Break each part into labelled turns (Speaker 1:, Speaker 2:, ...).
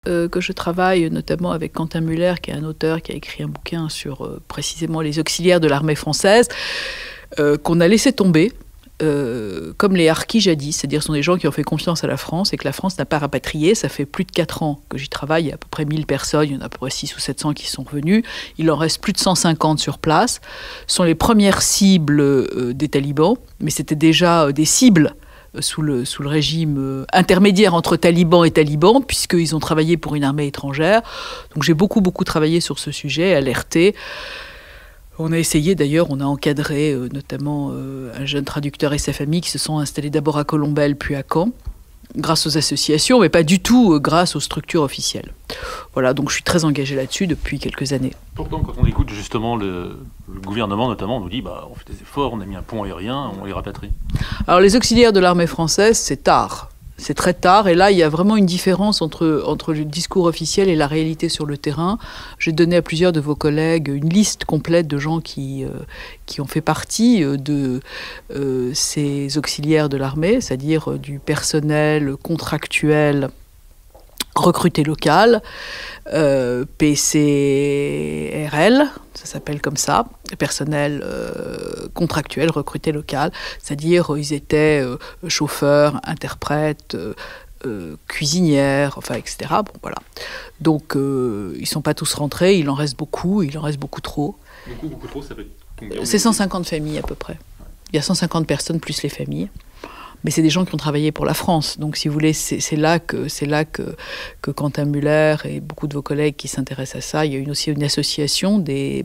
Speaker 1: que je travaille notamment avec Quentin Muller, qui est un auteur qui a écrit un bouquin sur précisément les auxiliaires de l'armée française, qu'on a laissé tomber, comme les harkis jadis, c'est-à-dire ce sont des gens qui ont fait confiance à la France et que la France n'a pas rapatrié. Ça fait plus de 4 ans que j'y travaille, il y a à peu près 1000 personnes, il y en a à peu près 600 ou 700 qui sont revenus, il en reste plus de 150 sur place. Ce sont les premières cibles des talibans, mais c'était déjà des cibles sous le régime intermédiaire entre talibans et talibans, puisqu'ils ont travaillé pour une armée étrangère. Donc j'ai beaucoup travaillé sur ce sujet, alerté. On a essayé d'ailleurs, on a encadré notamment un jeune traducteur et sa famille qui se sont installés d'abord à Colombelles puis à Caen, grâce aux associations, mais pas du tout grâce aux structures officielles. Voilà, donc je suis très engagée là-dessus depuis quelques années.
Speaker 2: Pourtant, quand on écoute justement le gouvernement notamment, on nous dit on fait des efforts, on a mis un pont aérien, on les rapatrie.
Speaker 1: Alors les auxiliaires de l'armée française, c'est tard. C'est très tard, et là, il y a vraiment une différence entre le discours officiel et la réalité sur le terrain. J'ai donné à plusieurs de vos collègues une liste complète de gens qui ont fait partie de ces auxiliaires de l'armée, c'est-à-dire du personnel contractuel recruté local, PCRL, ça s'appelle comme ça, personnel contractuel recruté local, c'est-à-dire ils étaient chauffeurs, interprètes, cuisinières, enfin, etc. Bon, voilà. Donc ils ne sont pas tous rentrés, il en reste beaucoup trop.
Speaker 2: Beaucoup trop, ça fait combien?
Speaker 1: C'est 150 familles à peu près. Il y a 150 personnes plus les familles. Mais c'est des gens qui ont travaillé pour la France. Donc, si vous voulez, c'est là que Quentin Muller et beaucoup de vos collègues qui s'intéressent à ça, il y a aussi une association de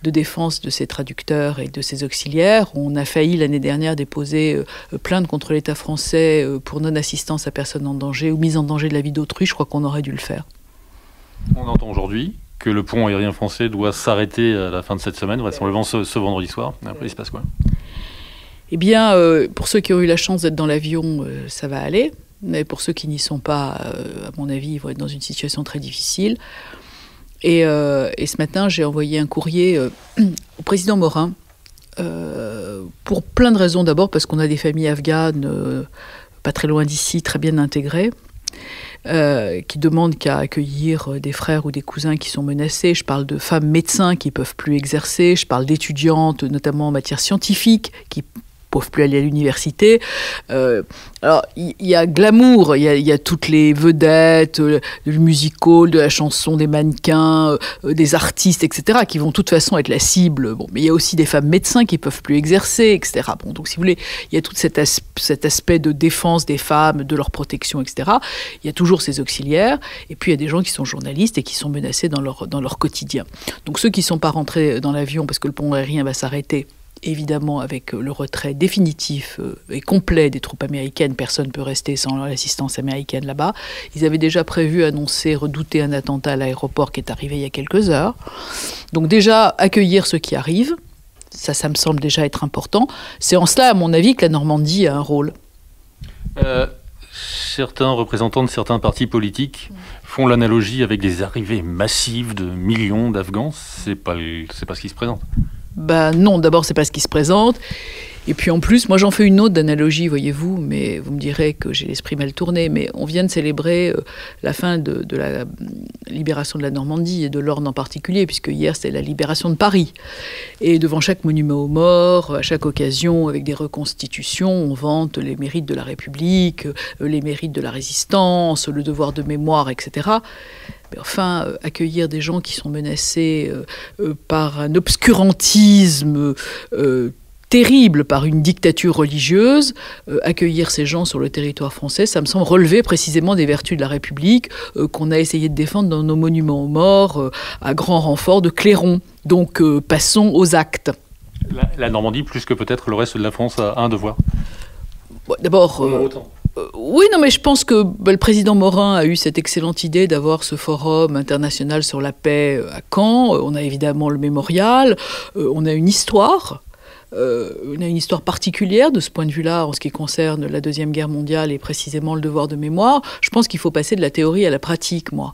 Speaker 1: défense de ces traducteurs et de ces auxiliaires. On a failli l'année dernière déposer plainte contre l'État français pour non-assistance à personne en danger ou mise en danger de la vie d'autrui. Je crois qu'on aurait dû le faire.
Speaker 2: On entend aujourd'hui que le pont aérien français doit s'arrêter à la fin de cette semaine, vraisemblablement ce vendredi soir. Après, il se passe quoi?
Speaker 1: Eh bien, pour ceux qui ont eu la chance d'être dans l'avion, ça va aller. Mais pour ceux qui n'y sont pas, à mon avis, ils vont être dans une situation très difficile. Et ce matin, j'ai envoyé un courrier au président Morin, pour plein de raisons. D'abord parce qu'on a des familles afghanes, pas très loin d'ici, très bien intégrées, qui demandent qu'à accueillir des frères ou des cousins qui sont menacés. Je parle de femmes médecins qui ne peuvent plus exercer. Je parle d'étudiantes, notamment en matière scientifique, qui ne peuvent plus aller à l'université. Alors, il y a glamour, il y a toutes les vedettes, du musical, de la chanson, des mannequins, des artistes, etc., qui vont de toute façon être la cible. Bon, mais il y a aussi des femmes médecins qui ne peuvent plus exercer, etc. Bon, donc, si vous voulez, il y a tout cet aspect de défense des femmes, de leur protection, etc. Il y a toujours ces auxiliaires, et puis il y a des gens qui sont journalistes et qui sont menacés dans leur quotidien. Donc, ceux qui ne sont pas rentrés dans l'avion parce que le pont aérien va s'arrêter, évidemment, avec le retrait définitif et complet des troupes américaines, personne ne peut rester sans l'assistance américaine là-bas. Ils avaient déjà prévu, annoncé, redouté un attentat à l'aéroport qui est arrivé il y a quelques heures. Donc déjà, accueillir ceux qui arrivent, ça me semble déjà être important. C'est en cela, à mon avis, que la Normandie a un rôle.
Speaker 2: Certains représentants de certains partis politiques font l'analogie avec des arrivées massives de millions d'Afghans. C'est pas ce qui se présente.
Speaker 1: Ben non, d'abord, c'est pas ce qui se présente. Et puis en plus, moi j'en fais une autre d'analogie, voyez-vous, mais vous me direz que j'ai l'esprit mal tourné, mais on vient de célébrer la fin de la libération de la Normandie et de l'Orne en particulier, puisque hier c'était la libération de Paris. Et devant chaque monument aux morts, à chaque occasion, avec des reconstitutions, on vante les mérites de la République, les mérites de la résistance, le devoir de mémoire, etc. Mais enfin, accueillir des gens qui sont menacés par un obscurantisme terrible, par une dictature religieuse, accueillir ces gens sur le territoire français, ça me semble relever précisément des vertus de la République qu'on a essayé de défendre dans nos monuments aux morts à grand renfort de clairons. Donc passons aux actes.
Speaker 2: La Normandie, plus que peut-être le reste de la France, a un devoir.
Speaker 1: Bon, d'abord... oui, non, mais je pense que le président Morin a eu cette excellente idée d'avoir ce forum international sur la paix à Caen. On a évidemment le mémorial, on a une histoire. On a une histoire particulière de ce point de vue-là en ce qui concerne la Deuxième Guerre mondiale et précisément le devoir de mémoire. Je pense qu'il faut passer de la théorie à la pratique, moi.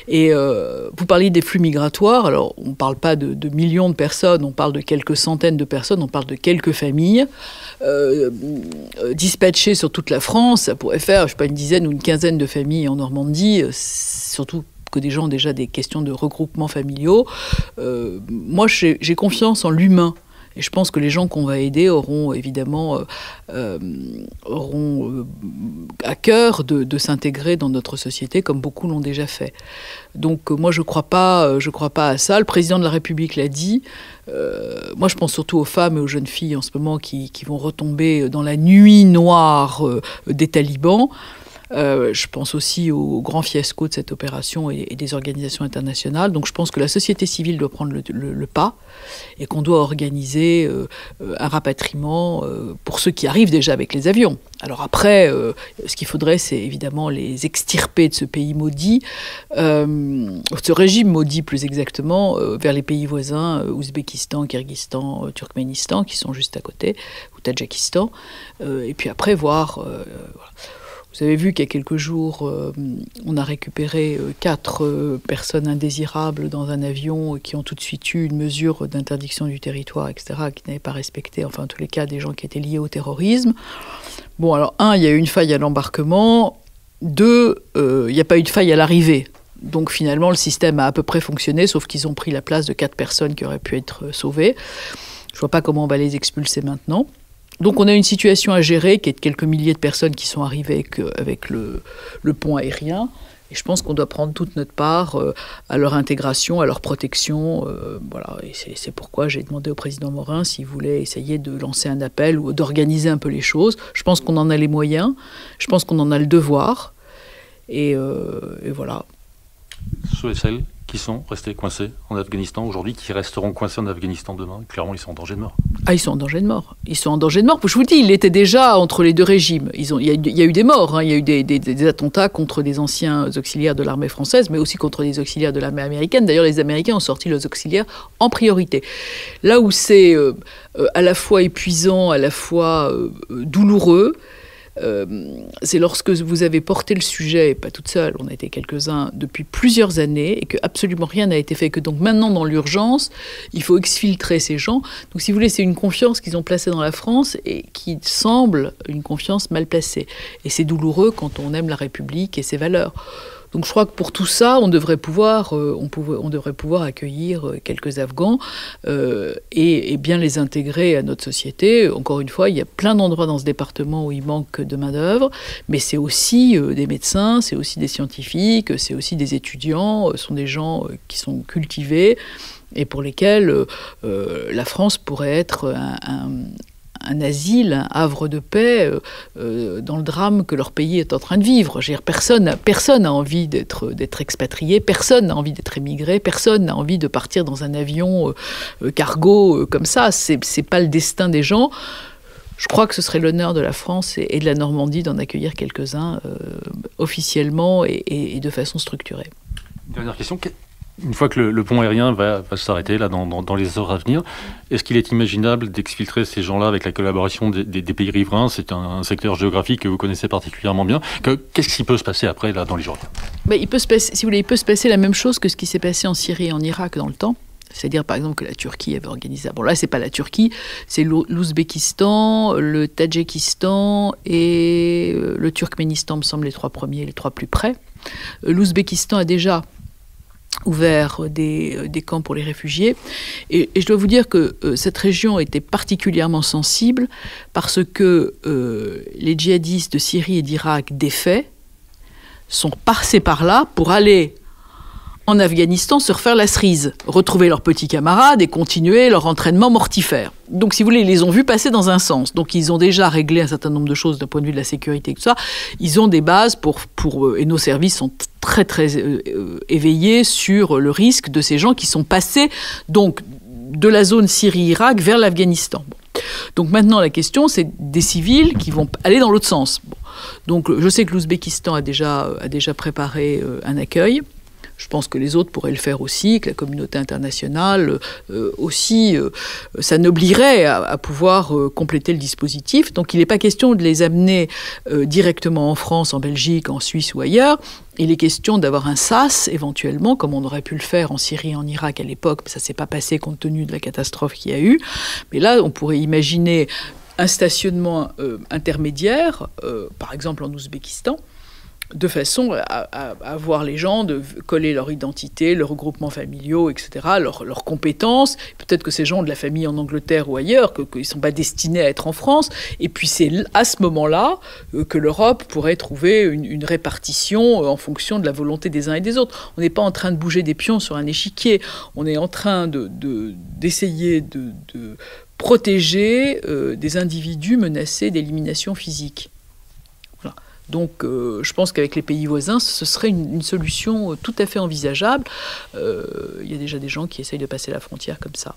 Speaker 1: Et vous parliez des flux migratoires. Alors, on ne parle pas de millions de personnes, on parle de quelques centaines de personnes, on parle de quelques familles dispatchées sur toute la France. Ça pourrait faire, je ne sais pas, une dizaine ou une quinzaine de familles en Normandie, surtout que des gens ont déjà des questions de regroupement familiaux. Moi, j'ai confiance en l'humain. Et je pense que les gens qu'on va aider auront évidemment à cœur de s'intégrer dans notre société, comme beaucoup l'ont déjà fait. Donc moi, je crois pas à ça. Le président de la République l'a dit. Moi, je pense surtout aux femmes et aux jeunes filles en ce moment qui vont retomber dans la nuit noire des talibans. Je pense aussi au grand fiasco de cette opération et des organisations internationales. Donc je pense que la société civile doit prendre le pas et qu'on doit organiser un rapatriement pour ceux qui arrivent déjà avec les avions. Alors après, ce qu'il faudrait, c'est évidemment les extirper de ce pays maudit, ce régime maudit plus exactement, vers les pays voisins, Ouzbékistan, Kirghizistan, Turkménistan, qui sont juste à côté, ou Tadjikistan, et puis après voir... voilà. Vous avez vu qu'il y a quelques jours, on a récupéré 4 personnes indésirables dans un avion qui ont tout de suite eu une mesure d'interdiction du territoire, etc., qui n'avaient pas respecté, enfin en tous les cas, des gens qui étaient liés au terrorisme. Bon, alors, 1, il y a eu une faille à l'embarquement. 2, il n'y a pas eu de faille à l'arrivée. Donc finalement, le système a à peu près fonctionné, sauf qu'ils ont pris la place de 4 personnes qui auraient pu être sauvées. Je ne vois pas comment on va les expulser maintenant. Donc on a une situation à gérer qui est de quelques milliers de personnes qui sont arrivées avec le pont aérien. Et je pense qu'on doit prendre toute notre part à leur intégration, à leur protection. Voilà. Et c'est pourquoi j'ai demandé au président Morin s'il voulait essayer de lancer un appel ou d'organiser un peu les choses. Je pense qu'on en a les moyens. Je pense qu'on en a le devoir. Et voilà.
Speaker 2: Ceux et celles qui sont restés coincés en Afghanistan aujourd'hui, qui resteront coincés en Afghanistan demain, clairement, ils sont en danger de mort.
Speaker 1: Ah, ils sont en danger de mort. Ils sont en danger de mort. Je vous le dis, il était déjà entre les deux régimes. Il y a eu des morts, hein. Il y a eu des attentats contre des anciens auxiliaires de l'armée française, mais aussi contre des auxiliaires de l'armée américaine. D'ailleurs, les Américains ont sorti leurs auxiliaires en priorité. Là où c'est à la fois épuisant, à la fois douloureux, c'est lorsque vous avez porté le sujet, et pas toute seule, on a été quelques-uns depuis plusieurs années, et que absolument rien n'a été fait, que donc maintenant dans l'urgence, il faut exfiltrer ces gens. Donc si vous voulez, c'est une confiance qu'ils ont placée dans la France et qui semble une confiance mal placée. Et c'est douloureux quand on aime la République et ses valeurs. Donc je crois que pour tout ça, on devrait pouvoir accueillir quelques Afghans et bien les intégrer à notre société. Encore une fois, il y a plein d'endroits dans ce département où il manque de main-d'œuvre, mais c'est aussi des médecins, c'est aussi des scientifiques, c'est aussi des étudiants, ce sont des gens qui sont cultivés et pour lesquels la France pourrait être un asile, un havre de paix dans le drame que leur pays est en train de vivre. Je veux dire, personne n'a envie d'être expatrié, personne n'a envie d'être émigré, personne n'a envie de partir dans un avion cargo comme ça. C'est pas le destin des gens. Je crois que ce serait l'honneur de la France et de la Normandie d'en accueillir quelques-uns officiellement et de façon structurée.
Speaker 2: Dernière question. Une fois que le pont aérien va s'arrêter là, dans les heures à venir, est-ce qu'il est imaginable d'exfiltrer ces gens-là avec la collaboration des pays riverains? C'est un secteur géographique que vous connaissez particulièrement bien. Qu'est-ce qui peut se passer après, là, dans les jours à venir?
Speaker 1: Il peut se passer la même chose que ce qui s'est passé en Syrie et en Irak dans le temps. C'est-à-dire, par exemple, que la Turquie avait organisé... Bon, là, c'est pas la Turquie, c'est l'Ouzbékistan, le Tadjikistan et le Turkménistan, me semble, les 3 premiers, les 3 plus près. L'Ouzbékistan a déjà ouvert des camps pour les réfugiés. Et je dois vous dire que cette région était particulièrement sensible parce que les djihadistes de Syrie et d'Irak défaits sont passés par là pour aller en Afghanistan se refaire la cerise, retrouver leurs petits camarades et continuer leur entraînement mortifère. Donc, si vous voulez, ils les ont vus passer dans un sens. Donc, ils ont déjà réglé un certain nombre de choses d'un point de vue de la sécurité et tout ça. Ils ont des bases et nos services sont très, très éveillés sur le risque de ces gens qui sont passés donc, de la zone Syrie-Irak vers l'Afghanistan. Bon. Donc, maintenant, la question, c'est des civils qui vont aller dans l'autre sens. Bon. Donc, je sais que l'Ouzbékistan a déjà préparé un accueil. Je pense que les autres pourraient le faire aussi, que la communauté internationale aussi s'anoblirait à pouvoir compléter le dispositif. Donc il n'est pas question de les amener directement en France, en Belgique, en Suisse ou ailleurs. Il est question d'avoir un SAS, éventuellement, comme on aurait pu le faire en Syrie et en Irak à l'époque, mais ça ne s'est pas passé compte tenu de la catastrophe qu'il y a eu. Mais là, on pourrait imaginer un stationnement intermédiaire, par exemple en Ouzbékistan, de façon à voir les gens, de coller leur identité, leurs regroupements familiaux, etc., leurs compétences. Peut-être que ces gens ont de la famille en Angleterre ou ailleurs, qu'ils ne sont pas destinés à être en France. Et puis c'est à ce moment-là que l'Europe pourrait trouver une répartition en fonction de la volonté des uns et des autres. On n'est pas en train de bouger des pions sur un échiquier. On est en train d'essayer de protéger des individus menacés d'élimination physique. Voilà. Donc je pense qu'avec les pays voisins, ce serait une solution tout à fait envisageable. Il y a déjà des gens qui essayent de passer la frontière comme ça.